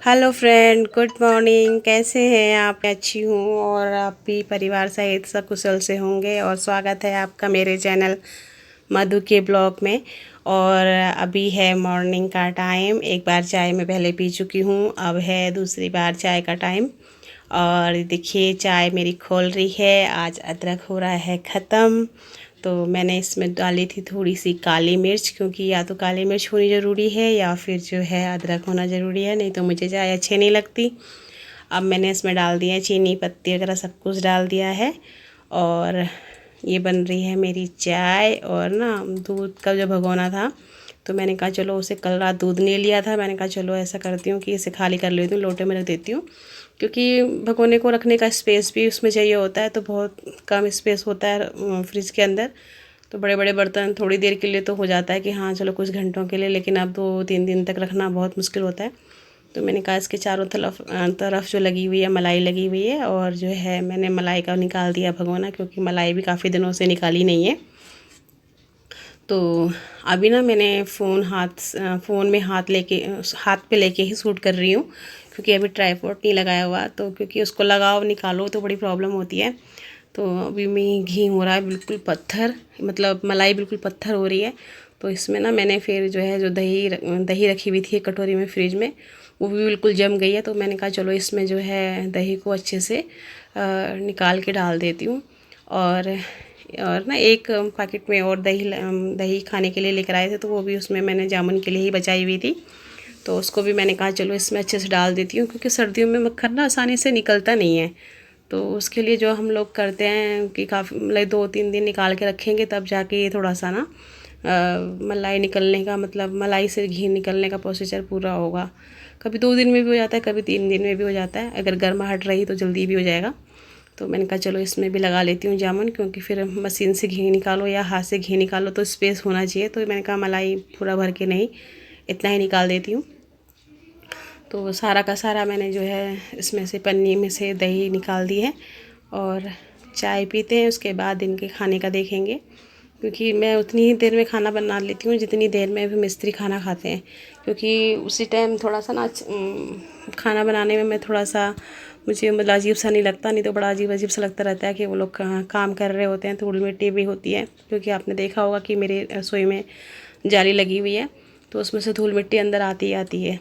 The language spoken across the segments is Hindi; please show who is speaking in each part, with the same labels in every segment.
Speaker 1: Hello friend, good morning. कैसे हैं आप? मैं अच्छी हूँ और आप भी परिवार सहित सकुशल से होंगे। और स्वागत है आपका मेरे चैनल मधु के ब्लॉग में। और अभी है मॉर्निंग का टाइम। एक बार चाय मैं पहले पी चुकी हूँ, अब है दूसरी बार चाय का टाइम। और देखिए चाय मेरी खोल रही है। आज अदरक हो रहा है ख़त्म, तो मैंने इसमें डाली थी थोड़ी सी काली मिर्च, क्योंकि या तो काली मिर्च होनी ज़रूरी है या फिर जो है अदरक होना ज़रूरी है, नहीं तो मुझे चाय अच्छी नहीं लगती। अब मैंने इसमें डाल दिया चीनी पत्ती वगैरह सब कुछ डाल दिया है। और ये बन रही है मेरी चाय। और ना दूध का जो भगोना था, तो मैंने कहा चलो उसे कल रात दूध नहीं लिया था, मैंने कहा चलो ऐसा करती हूँ कि इसे खाली कर लेती हूँ, लोटे में रख देती हूँ। क्योंकि भगोने को रखने का स्पेस भी उसमें चाहिए होता है, तो बहुत कम स्पेस होता है फ्रिज के अंदर। तो बड़े बड़े बर्तन थोड़ी देर के लिए तो हो जाता है कि हाँ चलो कुछ घंटों के लिए, लेकिन अब 2-3 दिन तक रखना बहुत मुश्किल होता है। तो मैंने कहा इसके चारों तरफ जो लगी हुई है मलाई लगी हुई है, और जो है मैंने मलाई का निकाल दिया भगोना, क्योंकि मलाई भी काफ़ी दिनों से निकाली नहीं है। तो अभी ना मैंने फ़ोन में हाथ पे लेके ही शूट कर रही हूँ, क्योंकि अभी ट्राइपॉड नहीं लगाया हुआ। तो क्योंकि उसको लगाओ निकालो तो बड़ी प्रॉब्लम होती है। तो अभी में घी हो रहा है बिल्कुल पत्थर, मतलब मलाई बिल्कुल पत्थर हो रही है। तो इसमें ना मैंने फिर जो है जो दही रखी हुई थी एक कटोरी में फ्रिज में, वो भी बिल्कुल जम गई है। तो मैंने कहा चलो इसमें जो है दही को अच्छे से निकाल के डाल देती हूँ। और ना एक पैकेट में और दही खाने के लिए लेकर आए थे, तो वो भी उसमें मैंने जामुन के लिए ही बचाई हुई थी। तो उसको भी मैंने कहा चलो इसमें अच्छे से डाल देती हूँ, क्योंकि सर्दियों में मक्खन ना आसानी से निकलता नहीं है। तो उसके लिए जो हम लोग करते हैं कि काफ़ी मतलब 2-3 दिन निकाल के रखेंगे, तब जाके ये थोड़ा सा ना मलाई निकलने का, मतलब मलाई से घी निकलने का प्रोसीजर पूरा होगा। कभी 2 दिन में भी हो जाता है, कभी 3 दिन में भी हो जाता है। अगर गर्माहट रही तो जल्दी भी हो जाएगा। तो मैंने कहा चलो इसमें भी लगा लेती हूँ जामुन, क्योंकि फिर मशीन से घी निकालो या हाथ से घी निकालो तो स्पेस होना चाहिए। तो मैंने कहा मलाई पूरा भर के नहीं, इतना ही निकाल देती हूँ। तो सारा का सारा मैंने जो है इसमें से पन्नी में से दही निकाल दी है। और चाय पीते हैं, उसके बाद दिन के खाने का देखेंगे। क्योंकि मैं उतनी ही देर में खाना बना लेती हूँ जितनी देर में भी मिस्त्री खाना खाते हैं। क्योंकि उसी टाइम थोड़ा सा ना खाना बनाने में मैं थोड़ा सा, मुझे मतलब अजीब सा नहीं लगता, नहीं तो बड़ा अजीब अजीब सा लगता रहता है कि वो लोग काम कर रहे होते हैं, धूल मिट्टी भी होती है। क्योंकि आपने देखा होगा कि मेरी रसोई में जाली लगी हुई है, तो उसमें से धूल मिट्टी अंदर आती ही आती है।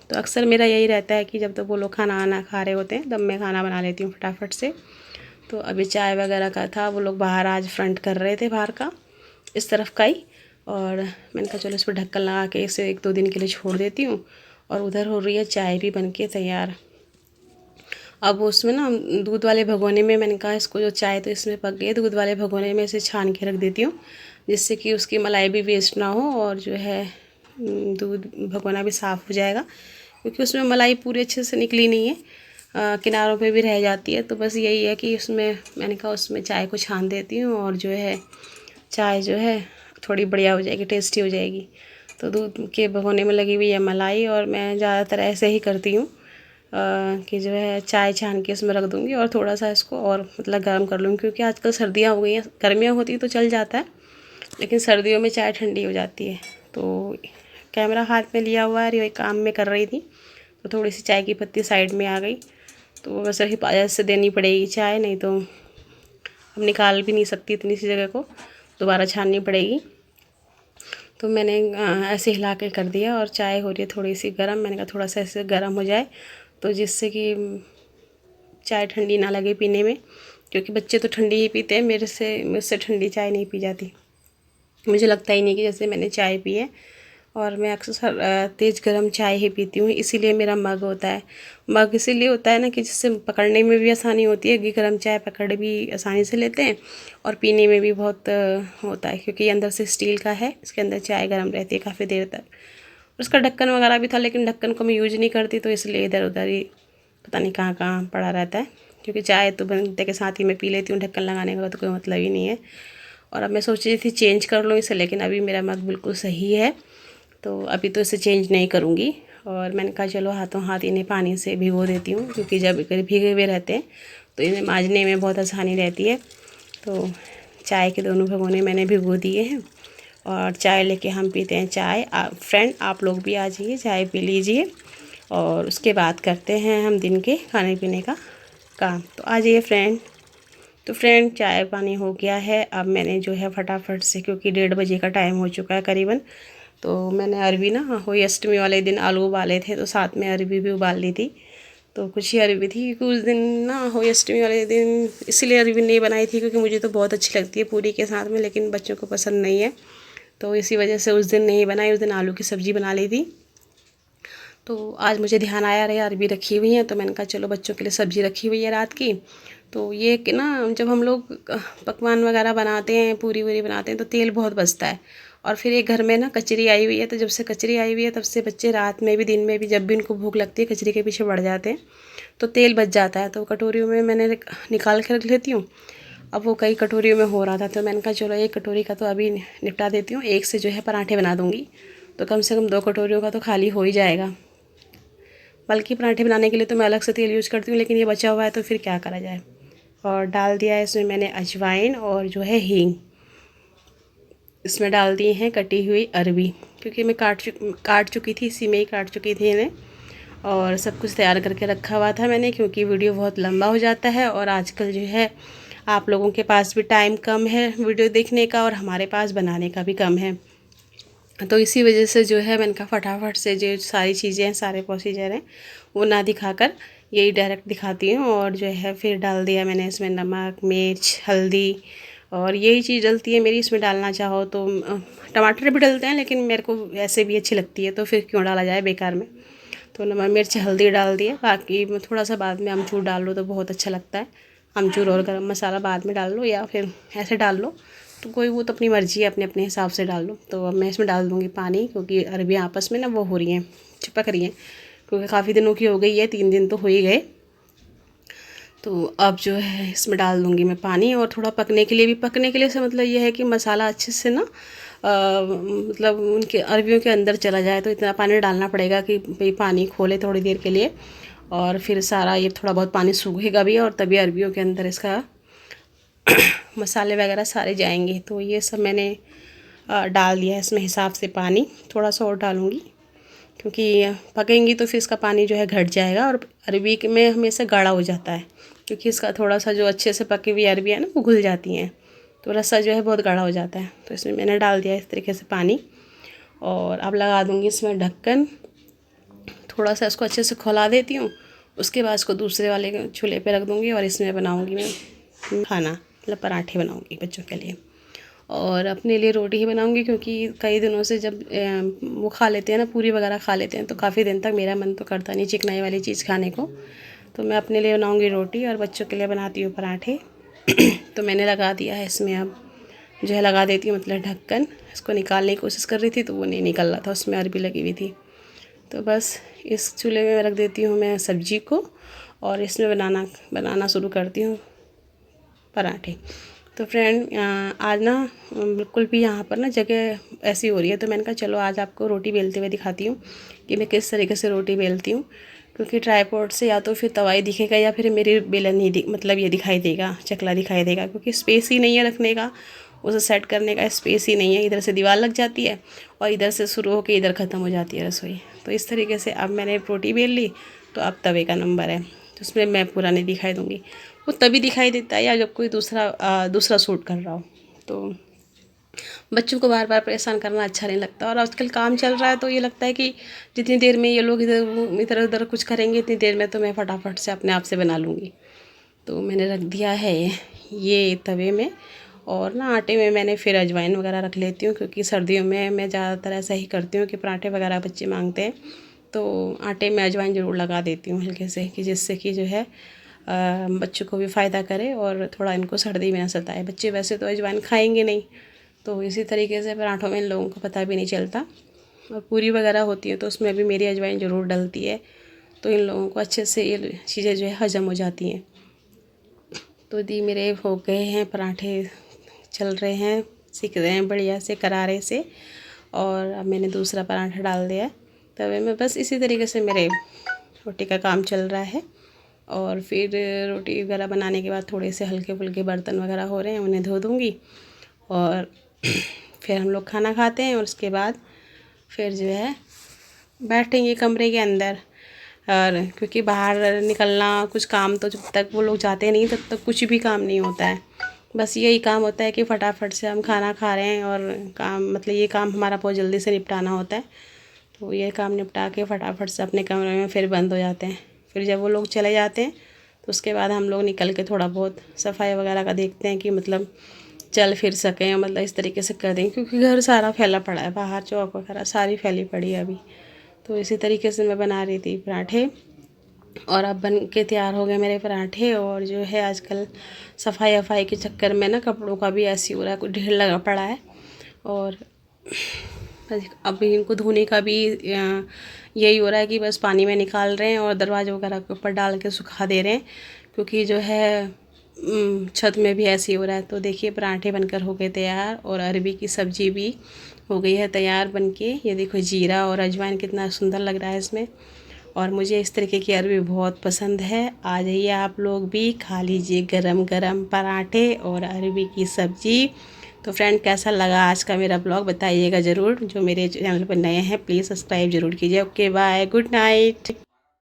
Speaker 1: तो अक्सर मेरा यही रहता है कि जब तक वो लोग खाना आना खा रहे होते हैं तब मैं खाना बना लेती हूँ फटाफट से। तो अभी चाय वगैरह का था, वो लोग बाहर आज फ्रंट कर रहे थे बाहर का, इस तरफ का ही। और मैंने कहा चलो इस पर ढक्कन लगा के इसे 1-2 दिन के लिए छोड़ देती हूँ। और उधर हो रही है चाय भी बन के तैयार। अब उसमें ना दूध वाले भगोने में मैंने कहा इसको, जो चाय तो इसमें पक गई है, दूध वाले भगोने में इसे छान के रख देती हूँ, जिससे कि उसकी मलाई भी वेस्ट ना हो, और जो है दूध भगोना भी साफ़ हो जाएगा। क्योंकि उसमें मलाई पूरी अच्छे से निकली नहीं है, किनारों पे भी रह जाती है। तो बस यही है कि उसमें मैंने कहा उसमें चाय को छान देती हूँ, और जो है चाय जो है थोड़ी बढ़िया हो जाएगी, टेस्टी हो जाएगी। तो दूध के भगोने में लगी हुई है मलाई, और मैं ज़्यादातर ऐसे ही करती हूँ कि जो है चाय छान के इसमें रख दूँगी, और थोड़ा सा इसको और मतलब गर्म कर लूँगी। क्योंकि आजकल सर्दियाँ हो गई हैं, गर्मियाँ होती तो चल जाता है, लेकिन सर्दियों में चाय ठंडी हो जाती है। तो कैमरा हाथ में लिया हुआ है, ये काम में कर रही थी, तो थोड़ी सी चाय की पत्ती साइड में आ गई। तो बस हिफाजत से देनी पड़ेगी चाय, नहीं तो अब निकाल भी नहीं सकती, इतनी सी जगह को दोबारा छाननी पड़ेगी। तो मैंने ऐसे हिला के कर दिया, और चाय हो रही है थोड़ी सी गर्म। मैंने कहा थोड़ा सा ऐसे गर्म हो जाए, तो जिससे कि चाय ठंडी ना लगे पीने में। क्योंकि बच्चे तो ठंडी ही पीते हैं, मुझसे ठंडी चाय नहीं पी जाती। मुझे लगता ही नहीं कि जैसे मैंने चाय पी है। और मैं अक्सर तेज़ गरम चाय ही पीती हूँ, इसीलिए मेरा मग होता है। मग इसीलिए होता है ना कि जिससे पकड़ने में भी आसानी होती है, कि गरम चाय पकड़ भी आसानी से लेते हैं, और पीने में भी बहुत होता है। क्योंकि अंदर से स्टील का है, इसके अंदर चाय गर्म रहती है काफ़ी देर तक। उसका ढक्कन वगैरह भी था, लेकिन ढक्कन को मैं यूज नहीं करती, तो इसलिए इधर उधर ही पता नहीं कहाँ कहाँ पड़ा रहता है। क्योंकि चाय तो बनते के साथ ही मैं पी लेती हूँ, ढक्कन लगाने का तो कोई मतलब ही नहीं है। और अब मैं सोच रही थी चेंज कर लूँ इसे, लेकिन अभी मेरा मग बिल्कुल सही है, तो अभी तो इसे चेंज नहीं करूँगी। और मैंने कहा चलो हाथों हाथ इन्हें पानी से भिगो देती हूँ, क्योंकि जब भीगे हुए रहते हैं तो इन्हें मांजने में बहुत आसानी रहती है। तो चाय के दोनों भगोने मैंने भिगो दिए हैं, और चाय लेके हम पीते हैं चाय। फ्रेंड आप लोग भी आ जाइए, चाय पी लीजिए। और उसके बाद करते हैं हम दिन के खाने पीने का काम। तो आ जाइए फ्रेंड। तो फ्रेंड चाय पानी हो गया है। अब मैंने जो है फटाफट से, क्योंकि 1:30 का टाइम हो चुका है करीबन, तो मैंने अरबी ना होली अष्टमी वाले दिन आलू उबाले थे, तो साथ में अरबी भी उबाल ली थी। तो कुछ ही अरबी थी, क्योंकि उस दिन ना होली अष्टमी वाले दिन इसलिए अरबी नहीं बनाई थी, क्योंकि मुझे तो बहुत अच्छी लगती है पूरी के साथ में, लेकिन बच्चों को पसंद नहीं है, तो इसी वजह से उस दिन नहीं बनाई। उस दिन आलू की सब्ज़ी बना ली थी। तो आज मुझे ध्यान आया रहा अरबी रखी हुई है, तो मैंने कहा चलो बच्चों के लिए सब्ज़ी रखी हुई है रात की। तो ये कि ना जब हम लोग पकवान वगैरह बनाते हैं, पूरी वूरी बनाते हैं, तो तेल बहुत बचता है। और फिर एक घर में ना कचरी आई हुई है, तो जब से कचरी आई हुई है तब से बच्चे रात में भी दिन में भी जब भी उनको भूख लगती है कचरी के पीछे बढ़ जाते हैं, तो तेल बच जाता है। तो कटोरियों में मैंने निकाल के रख लेती हूँ। अब वो कई कटोरियों में हो रहा था, तो मैंने कहा चलो एक कटोरी का तो अभी निपटा देती हूँ, एक से जो है पराठे बना दूँगी, तो कम से कम 2 कटोरियों का तो खाली हो ही जाएगा। बल्कि पराठे बनाने के लिए तो मैं अलग से तेल यूज़ करती हूँ, लेकिन ये बचा हुआ है तो फिर क्या करा जाए। और डाल दिया है इसमें मैंने अजवाइन और जो है हींग। इसमें डाल दी हैं कटी हुई अरबी, क्योंकि मैं काट चुकी थी, इसी में ही काट चुकी थी इन्हें, और सब कुछ तैयार करके रखा हुआ था मैंने, क्योंकि वीडियो बहुत लंबा हो जाता है और आजकल जो है आप लोगों के पास भी टाइम कम है वीडियो देखने का, और हमारे पास बनाने का भी कम है। तो इसी वजह से जो है मैंने कहा फटाफट से जो सारी चीज़ें हैं, सारे प्रोसीजर हैं, वो ना दिखाकर यही डायरेक्ट दिखाती हूँ। और जो है फिर डाल दिया मैंने इसमें नमक, मिर्च, हल्दी, और यही चीज़ डलती है मेरी। इसमें डालना चाहो तो टमाटर भी डलते हैं, लेकिन मेरे को ऐसे भी अच्छी लगती है, तो फिर क्यों डाला जाए बेकार में। तो नमक, मिर्च, हल्दी डाल दिया। बाकी थोड़ा सा बाद में अमचूर डाल लो तो बहुत अच्छा लगता है। अमचूर और गरम मसाला बाद में डाल लो, या फिर ऐसे डाल लो, तो कोई वो तो अपनी मर्ज़ी है, अपने अपने हिसाब से डाल लो। तो अब मैं इसमें डाल दूँगी पानी, क्योंकि अरबियाँ आपस में ना वो हो रही हैं, चिपक रही हैं, क्योंकि काफ़ी दिनों की हो गई है, 3 दिन तो हो ही गए। तो अब जो है इसमें डाल दूँगी मैं पानी, और थोड़ा पकने के लिए भी, पकने के लिए से मतलब ये है कि मसाला अच्छे से ना मतलब उनके अरबियों के अंदर चला जाए, तो इतना पानी डालना पड़ेगा कि भाई पानी खोले थोड़ी देर के लिए, और फिर सारा ये थोड़ा बहुत पानी सूखेगा भी, और तभी अरबियों के अंदर इसका मसाले वगैरह सारे जाएंगे। तो ये सब मैंने डाल दिया है इसमें हिसाब से पानी, थोड़ा सा और डालूँगी, क्योंकि पकेंगी तो फिर इसका पानी जो है घट जाएगा, और अरबी में हमेशा गाढ़ा हो जाता है, क्योंकि इसका थोड़ा सा जो अच्छे से पकी हुई अरबी है ना वो घुल जाती हैं, तो रस्सा जो है बहुत गाढ़ा हो जाता है। तो इसमें मैंने डाल दिया इस तरीके से पानी, और अब लगा दूँगी इसमें ढक्कन। थोड़ा सा इसको अच्छे से खौला देती हूँ, उसके बाद इसको दूसरे वाले चूल्हे पे रख दूँगी, और इसमें बनाऊँगी मैं खाना, मतलब पराठे बनाऊँगी बच्चों के लिए, और अपने लिए रोटी ही बनाऊँगी, क्योंकि कई दिनों से जब वो खा लेते हैं ना, पूरी वगैरह खा लेते हैं, तो काफ़ी दिन तक मेरा मन तो करता नहीं चिकनाई वाली चीज़ खाने को। तो मैं अपने लिए बनाऊँगी रोटी, और बच्चों के लिए बनाती हूँ पराठे। तो मैंने लगा दिया है इसमें, अब जो है लगा देती हूँ मतलब ढक्कन। इसको निकालने की कोशिश कर रही थी तो वो नहीं निकल रहा था, उसमें अरबी लगी हुई थी। तो बस इस चूल्हे में रख देती हूँ मैं सब्जी को, और इसमें बनाना शुरू करती हूँ पराठे। तो फ्रेंड आज ना बिल्कुल भी यहाँ पर ना जगह ऐसी हो रही है, तो मैंने कहा चलो आज आपको रोटी बेलते हुए दिखाती हूँ कि मैं किस तरीके से रोटी बेलती हूँ, क्योंकि ट्राईपॉड से या तो फिर तवाई दिखेगा, या फिर मेरी बेलन ही मतलब ये दिखाई देगा, चकला दिखाई देगा, क्योंकि स्पेस ही नहीं है रखने का, उसे सेट करने का स्पेस ही नहीं है। इधर से दीवार लग जाती है, और इधर से शुरू होकर इधर ख़त्म हो जाती है रसोई। तो इस तरीके से अब मैंने रोटी बेल ली, तो अब तवे का नंबर है, तो उसमें मैं पूरा नहीं दिखाई दूँगी, वो तभी दिखाई देता है या जब कोई दूसरा शूट कर रहा हो। तो बच्चों को बार बार परेशान करना अच्छा नहीं लगता, और आजकल काम चल रहा है, तो ये लगता है कि जितनी देर में ये लोग इधर उधर कुछ करेंगे, इतनी देर में तो मैं फटाफट से अपने आप से बना लूँगी। तो मैंने रख दिया है ये तवे में, और ना आटे में मैंने फिर अजवाइन वगैरह रख लेती हूँ, क्योंकि सर्दियों में मैं ज़्यादातर ऐसा ही करती हूँ कि पराठे वगैरह बच्चे मांगते हैं, तो आटे में अजवाइन ज़रूर लगा देती हूँ हल्के से, कि जिससे कि जो है बच्चों को भी फ़ायदा करे, और थोड़ा इनको सर्दी में ना सताए। बच्चे वैसे तो अजवाइन खाएंगे नहीं, तो इसी तरीके से पराठों में इन लोगों को पता भी नहीं चलता। और पूरी वगैरह होती है तो उसमें भी मेरी अजवाइन ज़रूर डलती है, तो इन लोगों को अच्छे से ये चीज़ें जो है हजम हो जाती हैं। तो दी मेरे हो गए हैं पराठे, चल रहे हैं, सीख रहे हैं बढ़िया से करारे से, और अब मैंने दूसरा पराठा डाल दिया तवे में। बस इसी तरीके से मेरे रोटी का काम चल रहा है। और फिर रोटी वगैरह बनाने के बाद थोड़े से हल्के फुल्के बर्तन वगैरह हो रहे हैं, उन्हें धो दूँगी, और फिर हम लोग खाना खाते हैं, और उसके बाद फिर जो है बैठेंगे कमरे के अंदर। और क्योंकि बाहर निकलना कुछ काम, तो जब तक वो लोग जाते नहीं तब तक कुछ भी काम नहीं होता है। बस यही काम होता है कि फटाफट से हम खाना खा रहे हैं और काम, मतलब ये काम हमारा बहुत जल्दी से निपटाना होता है। तो ये काम निपटा के फटाफट से अपने कमरे में फिर बंद हो जाते हैं। फिर जब वो लोग चले जाते हैं तो उसके बाद हम लोग निकल के थोड़ा बहुत सफाई वगैरह का देखते हैं कि मतलब चल फिर सकें, मतलब इस तरीके से कर दें, क्योंकि घर सारा फैला पड़ा है, बाहर चौक वगैरह सारी फैली पड़ी है अभी। तो इसी तरीके से मैं बना रही थी पराठे, और अब बन के तैयार हो गए मेरे पराठे। और जो है आजकल सफाई वफाई के चक्कर में ना कपड़ों का भी ऐसे हो रहा है, कुछ ढेर लगा पड़ा है। और अभी इनको धोने का भी यही हो रहा है कि बस पानी में निकाल रहे हैं और दरवाजे वगैरह के ऊपर डाल के सुखा दे रहे हैं, क्योंकि जो है छत में भी ऐसे ही हो रहा है। तो देखिए पराठे बनकर हो गए तैयार, और अरबी की सब्ज़ी भी हो गई है तैयार बन के। ये देखो जीरा और अजवाइन कितना सुंदर लग रहा है इसमें। और मुझे इस तरीके की अरबी बहुत पसंद है। आ जाइए आप लोग भी, खा लीजिए गरम गरम पराठे और अरबी की सब्ज़ी। तो फ्रेंड, कैसा लगा आज का मेरा ब्लॉग बताइएगा ज़रूर। जो मेरे चैनल पर नए हैं प्लीज़ सब्सक्राइब ज़रूर कीजिए। Okay bye, good night.